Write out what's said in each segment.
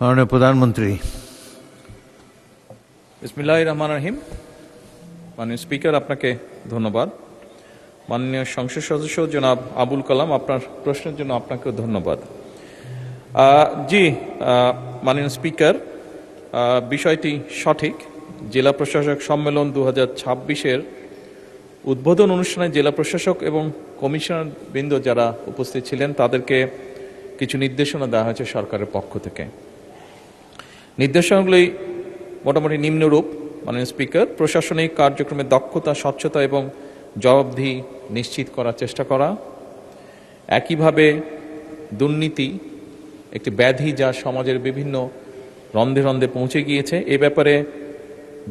মাননীয় প্রধানমন্ত্রী। বিসমিল্লাহির রহমানির রহিম। মাননীয় স্পিকার, আপনাকে ধন্যবাদ। মাননীয় সংসদ সদস্য জনাব আবুল কালাম, আপনার প্রশ্নের জন্য আপনাকেও ধন্যবাদ। মাননীয় স্পিকার, বিষয়টি সঠিক। জেলা প্রশাসক সম্মেলন 2026-এর উদ্বোধন অনুষ্ঠানে জেলা প্রশাসক এবং কমিশনার বৃন্দ যারা উপস্থিত ছিলেন তাদেরকে কিছু নির্দেশনা দেওয়া হয়েছে সরকারের পক্ষ থেকে। নির্দেশনাগুলি মোটামুটি নিম্নরূপ। মাননীয় স্পিকার, প্রশাসনিক কার্যক্রমে দক্ষতা, স্বচ্ছতা এবং জবাবদিহি নিশ্চিত করার চেষ্টা করা। একইভাবে দুর্নীতি একটি ব্যাধি যা সমাজের বিভিন্ন রন্ধে রন্ধে পৌঁছে গিয়েছে, এ ব্যাপারে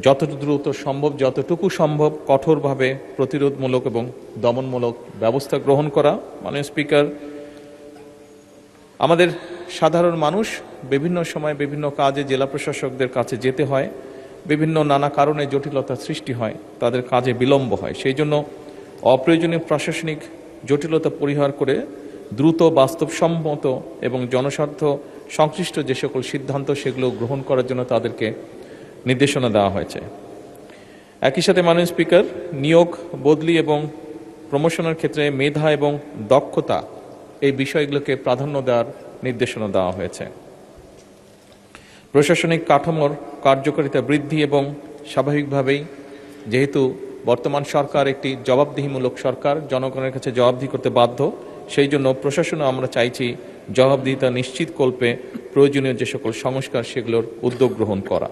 যত দ্রুত সম্ভব, যতটুকু সম্ভব কঠোরভাবে প্রতিরোধমূলক এবং দমনমূলক ব্যবস্থা গ্রহণ করা। মাননীয় স্পিকার, আমাদের সাধারণ মানুষ বিভিন্ন সময় বিভিন্ন কাজে জেলা প্রশাসকদের কাছে যেতে হয়, বিভিন্ন নানা কারণে জটিলতার সৃষ্টি হয়, তাদের কাজে বিলম্ব হয়। সেই জন্য অপ্রয়োজনীয় প্রশাসনিক জটিলতা পরিহার করে দ্রুত, বাস্তবসম্মত এবং জনস্বার্থ সংশ্লিষ্ট যে সকল সিদ্ধান্ত সেগুলো গ্রহণ করার জন্য তাদেরকে নির্দেশনা দেওয়া হয়েছে। একই সাথে মাননীয় স্পিকার, নিয়োগ, বদলি এবং প্রমোশনের ক্ষেত্রে মেধা এবং দক্ষতা এই বিষয়গুলোকে প্রাধান্য দেওয়ার নির্দেশনা দেওয়া হয়েছে। প্রশাসনিক কাঠামোর কার্যকারিতা বৃদ্ধি এবং স্বাভাবিকভাবেই যেহেতু বর্তমান সরকার একটি জবাবদিহিমূলক সরকার, জনগণের কাছে জবাবদিহি করতে বাধ্য, সেই জন্য প্রশাসনও আমরা চাইছি জবাবদিহিতা নিশ্চিত কল্পে প্রয়োজনীয় যে সকল সংস্কার সেগুলোর উদ্যোগ গ্রহণ করা।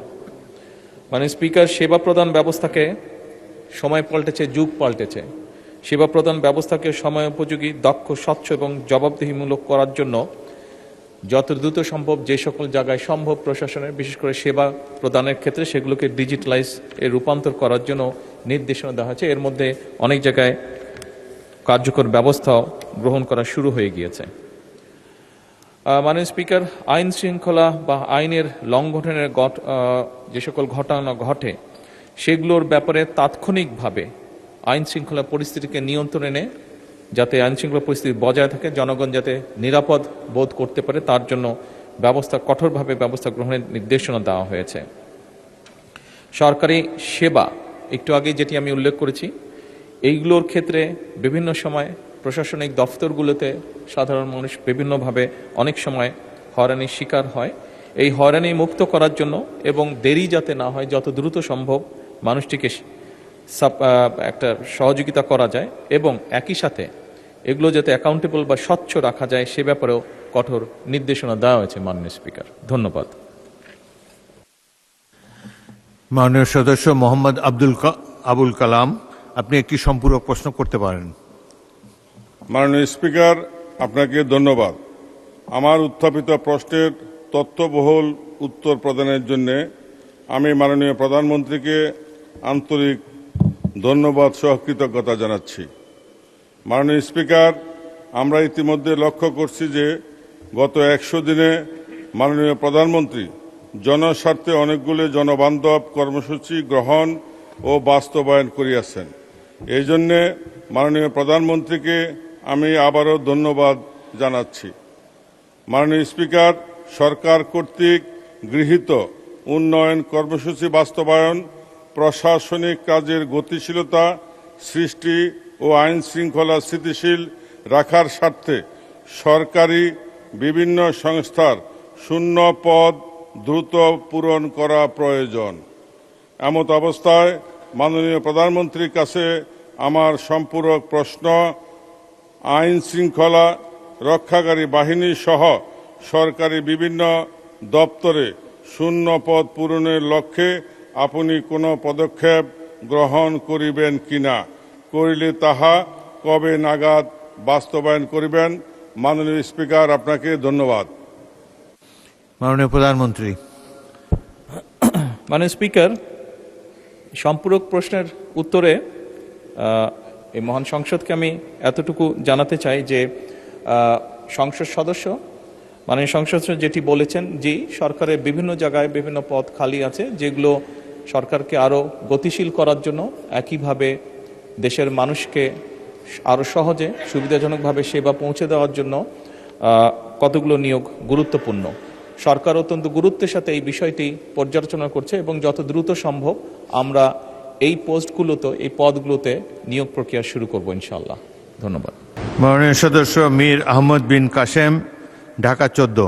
মানে স্পিকার, সেবা প্রদান ব্যবস্থাকে সময় পাল্টেছে, যুগ পাল্টেছে। সেবা প্রদান ব্যবস্থাকে সময়োপযোগী, দক্ষ, স্বচ্ছ এবং জবাবদিহিমূলক করার জন্য যত দ্রুত সম্ভব যে সকল জায়গায় সম্ভব প্রশাসনের, বিশেষ করে সেবা প্রদানের ক্ষেত্রে সেগুলোকে ডিজিটালাইজ রূপান্তর করার জন্য নির্দেশনা দেওয়া হয়েছে। এর মধ্যে অনেক জায়গায় কার্যকর ব্যবস্থাও গ্রহণ করা শুরু হয়ে গিয়েছে। মাননীয় স্পিকার, আইন শৃঙ্খলা বা আইনের লঙ্ঘনের যে সকল ঘটনা ঘটে সেগুলোর ব্যাপারে তাৎক্ষণিকভাবে আইন শৃঙ্খলা পরিস্থিতিকে নিয়ন্ত্রণে এনে যাতে আইন শৃঙ্খলা পরিস্থিতি বজায় থাকে, জনগণ যাতে নিরাপদ বোধ করতে পারে তার জন্য কঠোরভাবে ব্যবস্থা গ্রহণের নির্দেশনা দেওয়া হয়েছে। সরকারি সেবা, একটু আগে যেটি আমি উল্লেখ করেছি, এইগুলোর ক্ষেত্রে বিভিন্ন সময় প্রশাসনিক দফতরগুলোতে সাধারণ মানুষ বিভিন্নভাবে অনেক সময় হয়রানির শিকার হয়। এই হয়রানি মুক্ত করার জন্য এবং দেরি যাতে না হয়, যত দ্রুত সম্ভব মানুষটিকে একটা সহযোগিতা করা যায় এবং একই সাথে এগুলো যাতে অ্যাকাউন্টেবল বা স্বচ্ছ রাখা যায় সে ব্যাপারেও কঠোর নির্দেশনা দেওয়া হয়েছে। মাননীয় স্পিকার, ধন্যবাদ। মাননীয় সদস্য মোহাম্মদ আবুল কালাম, আপনি একটি সম্পূরক প্রশ্ন করতে পারেন। মাননীয় স্পিকার, আপনাকে ধন্যবাদ। আমার উত্থাপিত প্রশ্নের তথ্যবহুল উত্তর প্রদানের জন্য আমি মাননীয় প্রধানমন্ত্রীকে আন্তরিক ধন্যবাদ সহ কৃতজ্ঞতা জানাচ্ছি। মাননীয় স্পিকার, আমরা ইতিমধ্যে লক্ষ্য করছি যে গত 100 দিনে মাননীয় প্রধানমন্ত্রী জনস্বার্থে অনেকগুলো জনবান্ধব কর্মসূচি গ্রহণ ও বাস্তবায়ন করিয়াছেন। এই জন্যে মাননীয় প্রধানমন্ত্রীকে আমি আবারও ধন্যবাদ জানাচ্ছি। মাননীয় স্পিকার, সরকার কর্তৃক গৃহীত উন্নয়ন কর্মসূচি বাস্তবায়ন, প্রশাসনিক কাজের গতিশীলতা সৃষ্টি ও আইন শৃঙ্খলা স্থিতিশীল রাখার স্বার্থে সরকারি বিভিন্ন সংস্থার শূন্য পদ দ্রুত পূরণ করা প্রয়োজন। এমত অবস্থায় মাননীয় প্রধানমন্ত্রীর কাছে আমার সম্পূরক প্রশ্ন, আইন শৃঙ্খলা রক্ষাকারী বাহিনী সহ সরকারি বিভিন্ন দপ্তরে শূন্য পদ পূরণের লক্ষ্যে আপনি কোনো পদক্ষেপ গ্রহণ করিবেন কিনা, করিলে তাহা কবে নাগাদ বাস্তবায়ন করিবেন? মাননীয় স্পিকার, আপনাকে ধন্যবাদ। মাননীয় প্রধানমন্ত্রী। মাননীয় স্পিকার, সম্পূরক প্রশ্নের উত্তরে এই মহান সংসদকে আমি এতটুকু জানাতে চাই যে সংসদ সদস্য মাননীয় সংসদ যেটি বলেছেন, জি, সরকারের বিভিন্ন জায়গায় বিভিন্ন পদ খালি আছে যেগুলো সরকারকে আরও গতিশীল করার জন্য, একইভাবে দেশের মানুষকে আরও সহজে সুবিধাজনকভাবে সেবা পৌঁছে দেওয়ার জন্য কতগুলো নিয়োগ গুরুত্বপূর্ণ। সরকার অত্যন্ত গুরুত্বের সাথে এই বিষয়টি পর্যালোচনা করছে এবং যত দ্রুত সম্ভব আমরা এই পোস্টগুলোতে, এই পদগুলোতে নিয়োগ প্রক্রিয়া শুরু করব ইনশাআল্লাহ। ধন্যবাদ। মাননীয় সদস্য মীর আহমদ বিন কাসেম, ঢাকা 14।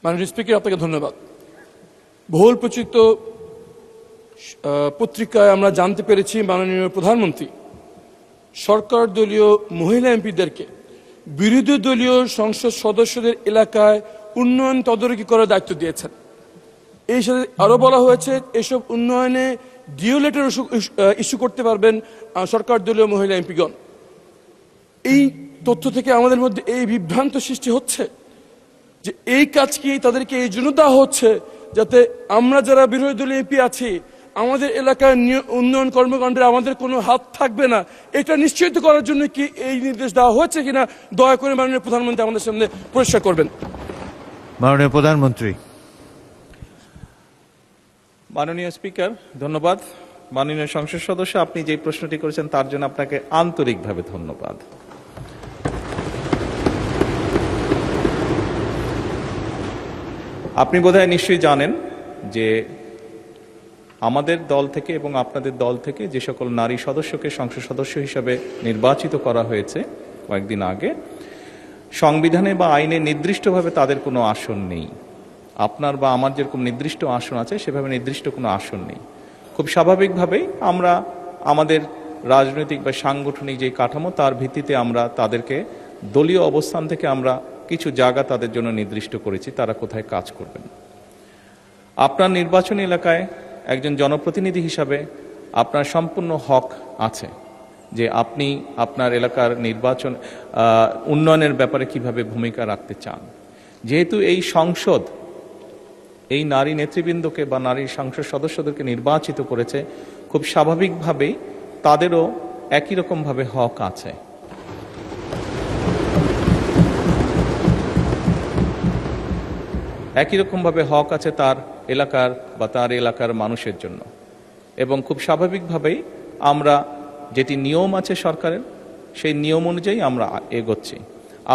মাননীয় স্পিকার, আপনাকে ধন্যবাদ। বহুল প্রচিত পত্রিকায় আমরা জানতে পেরেছি মাননীয় প্রধানমন্ত্রী সরকার দলীয় মহিলা এমপিদেরকে বিরোধী দলীয় সংসদ সদস্যদের এলাকায় উন্নয়ন তদারকি করার দায়িত্ব দিয়েছেন। এই সাথে আরো বলা হয়েছে এসব উন্নয়নে ডিও লেটার ইস্যু করতে পারবেন সরকার দলীয় মহিলা এমপিগণ। এই তথ্য থেকে আমাদের মধ্যে এই বিভ্রান্ত সৃষ্টি হচ্ছে যে এই কাজ কি তাদেরকে এই জন্য দেওয়া হচ্ছে যাতে আমরা যারা বিরোধী দলীয় এমপি আছি আমাদের এলাকার উন্নয়ন কর্মকাণ্ডে আমাদের কোনো হাত থাকবে না, এটা নিশ্চিত করার জন্য কি এই নির্দেশ দেওয়া হচ্ছে কিনা দয়া করে মাননীয় প্রধানমন্ত্রী আমাদের সামনে পরিষ্কার করবেন। মাননীয় প্রধানমন্ত্রী। মাননীয় স্পিকার, ধন্যবাদ। মাননীয় সংসদ সদস্য, আপনি যে প্রশ্নটি করেছেন তার জন্য আপনাকে আন্তরিকভাবে ধন্যবাদ। আপনি বোধহয় নিশ্চয়ই জানেন যে আমাদের দল থেকে এবং আপনাদের দল থেকে যে সকল নারী সদস্যকে সংসদ সদস্য হিসেবে নির্বাচিত করা হয়েছে কয়েকদিন আগে, সংবিধানে বা আইনে নির্দিষ্টভাবে তাদের কোনো আসন নেই। আপনার বা আমার যেরকম নির্দিষ্ট আসন আছে সেভাবে নির্দিষ্ট কোনো আসন নেই। খুব স্বাভাবিকভাবেই আমরা আমাদের রাজনৈতিক বা সাংগঠনিক যে কাঠামো তার ভিত্তিতে আমরা তাদেরকে দলীয় অবস্থান থেকে আমরা কিছু জায়গা তাদের জন্য নির্দিষ্ট করেছি তারা কোথায় কাজ করবেন। আপনার নির্বাচনী এলাকায় একজন জনপ্রতিনিধি হিসাবে আপনার সম্পূর্ণ হক আছে যে আপনি আপনার এলাকার নির্বাচন উন্নয়নের ব্যাপারে কিভাবে ভূমিকা রাখতে চান। যেহেতু এই সংসদ এই নারী নেতৃবৃন্দকে বা নারী সংসদ সদস্যদেরকে নির্বাচিত করেছে, খুব স্বাভাবিকভাবেই তাদেরও একই রকমভাবে হক আছে। একই রকমভাবে হক আছে তার এলাকার বা তার এলাকার মানুষের জন্য। এবং খুব স্বাভাবিকভাবেই আমরা যেটি নিয়ম আছে সরকারের সেই নিয়ম অনুযায়ী আমরা এগোচ্ছি।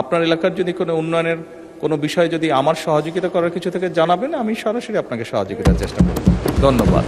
আপনার এলাকার যদি কোনো উন্নয়নের কোনো বিষয় যদি আমার সহযোগিতা করার কিছু থেকে জানাবেন, আমি সরাসরি আপনাকে সহযোগিতার চেষ্টা করব। ধন্যবাদ।